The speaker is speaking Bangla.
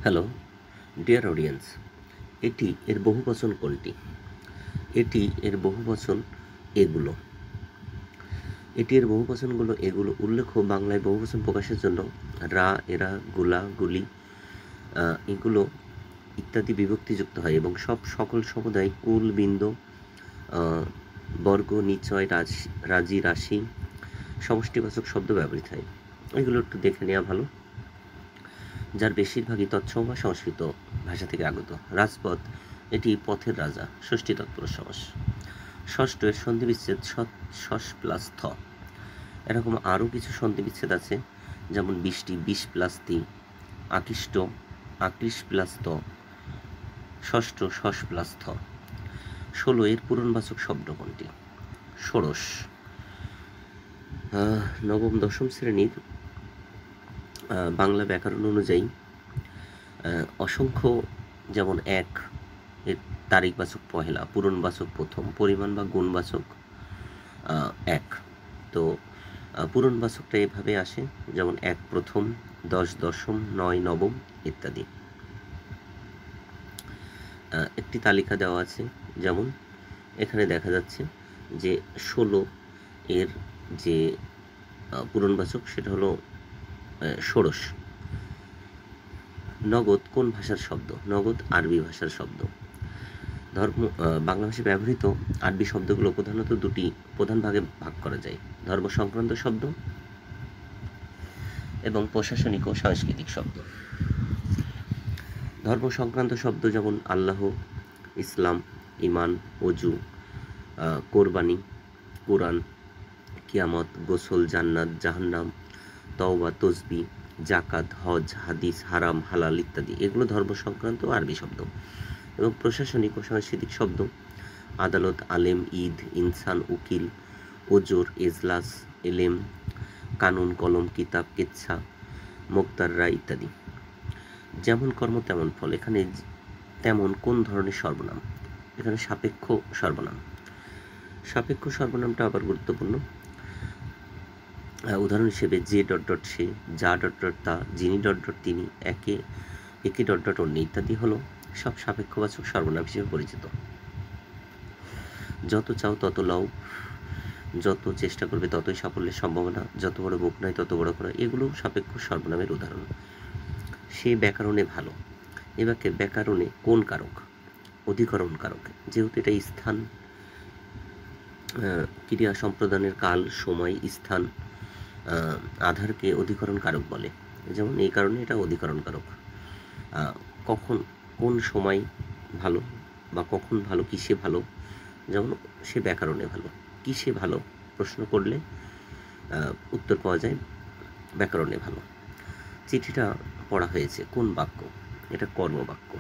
হ্যালো ডিয়ার অডিয়েন্স, এটি এর বহুবচন কোনটি? এটি এর বহুবচন এগুলো। এটি এর বহুবচনগুলো এগুলো। উল্লেখ্য বাংলায় বহুবচন প্রকাশের জন্য রা, এরা, গুলা, গুলি, এগুলো ইত্যাদি বিভক্তিযুক্ত হয় এবং সকল সমুদায় কুল, বিন্দু, বর্গ, নিচয়, রাজি, রাশি, সমষ্টিবাচক শব্দ ব্যবহৃত হয়। এগুলো একটু দেখে নেওয়া ভালো, যার বেশিরভাগই তৎসম বা সংস্কৃত ভাষা থেকে আগত। রাজপথ, এটি পথের রাজা, ষষ্ঠী তৎপুরুষ সমাস। ষষ্ঠ এর সন্ধিবিচ্ছেদ শস প্লাস থ। এরকম আরও কিছু সন্ধিবিচ্ছেদ আছে, যেমন বৃষ্টি, বিষ প্লাস তি, আকৃষ্ট, আকৃষ প্লাস ত, ষষ্ঠ শস প্লাস থ। 16 এর পূরণবাচক শব্দ কোনটি? ষোড়শ। নবম দশম শ্রেণীর বাংলা ব্যাকরণ অনুযায়ী অসংখ্য, যেমন এক এর তারিখবাচক পহেলা, পূরণবাচক প্রথম, পরিমাণ বা গুণবাচক এক। তো পূরণবাচকটা এভাবে আসে, যেমন এক প্রথম, 10 দশম, 9 নবম ইত্যাদি। একটি তালিকা দেওয়া আছে, যেমন এখানে দেখা যাচ্ছে যে 16 এর যে পূরণবাচক সেটা হলো ষোড়শ। নগদ কোন ভাষার শব্দ? নগদ আরবি ভাষার শব্দ। বাংলা ভাষায় ব্যবহৃত আরবি শব্দগুলো প্রধানত দুটি প্রধান ভাগে ভাগ করা যায়: ধর্ম সংক্রান্ত শব্দ এবং প্রশাসনিক ও সাংস্কৃতিক শব্দ। ধর্ম সংক্রান্ত শব্দ যেমন আল্লাহ, ইসলাম, ইমান, অজু, কোরবানি, কোরআন, কিয়ামত, গোসল, জান্নাত, জাহান্নাম, তওবা, তসবি, জাকাত, হজ, হাদিস, হারাম, হালাল ইত্যাদি। এগুলো ধর্ম সংক্রান্ত আরবি শব্দ। এবং প্রশাসনিক ও সাংস্কৃতিক শব্দ আদালত, আলেম, ঈদ, ইনসান, উকিল, ওজোর, এজলাস, এলেম, কানুন, কলম, কিতাব, কেচ্ছা, মোক্তাররা ইত্যাদি। যেমন কর্ম তেমন ফল, এখানে তেমন কোন ধরনের সর্বনাম? এখানে সাপেক্ষ সর্বনাম। সাপেক্ষ সর্বনামটা আবার গুরুত্বপূর্ণ। উদাহরণ হিসেবে যে ডট ডট সে, যা ডট ডট তা, যিনি ডট ডট তিনি, একে ডট ডট অন্য ইত্যাদি হলো সব সাপেক্ষবাচক সর্বনাম হিসেবে পরিচিত। যত চাও তত লও, যত চেষ্টা করবে ততই সাফল্যের সম্ভাবনা, যত বড় বুক নয় তত বড় করা, এগুলো সাপেক্ষ সর্বনামের উদাহরণ। সে ব্যাকরণে ভালো, এ বাক্যে ব্যাকরণে কোন কারক? অধিকরণ কারক। যেহেতু এটা স্থান, ক্রিয়া সম্প্রদানের কাল, সময়, স্থান, আধারকে অধিকরণ কারক বলে। যেমন এই কারণে এটা অধিকরণ কারক। কখন, কোন সময় ভালো বা কখন ভালো, কিসে ভালো, যেমন সে ব্যাকরণে ভালো। কিসে ভালো প্রশ্ন করলে উত্তর পাওয়া যায় ব্যাকরণে ভালো। চিঠিটা পড়া হয়েছে কোন বাক্য? এটা কর্মবাক্য।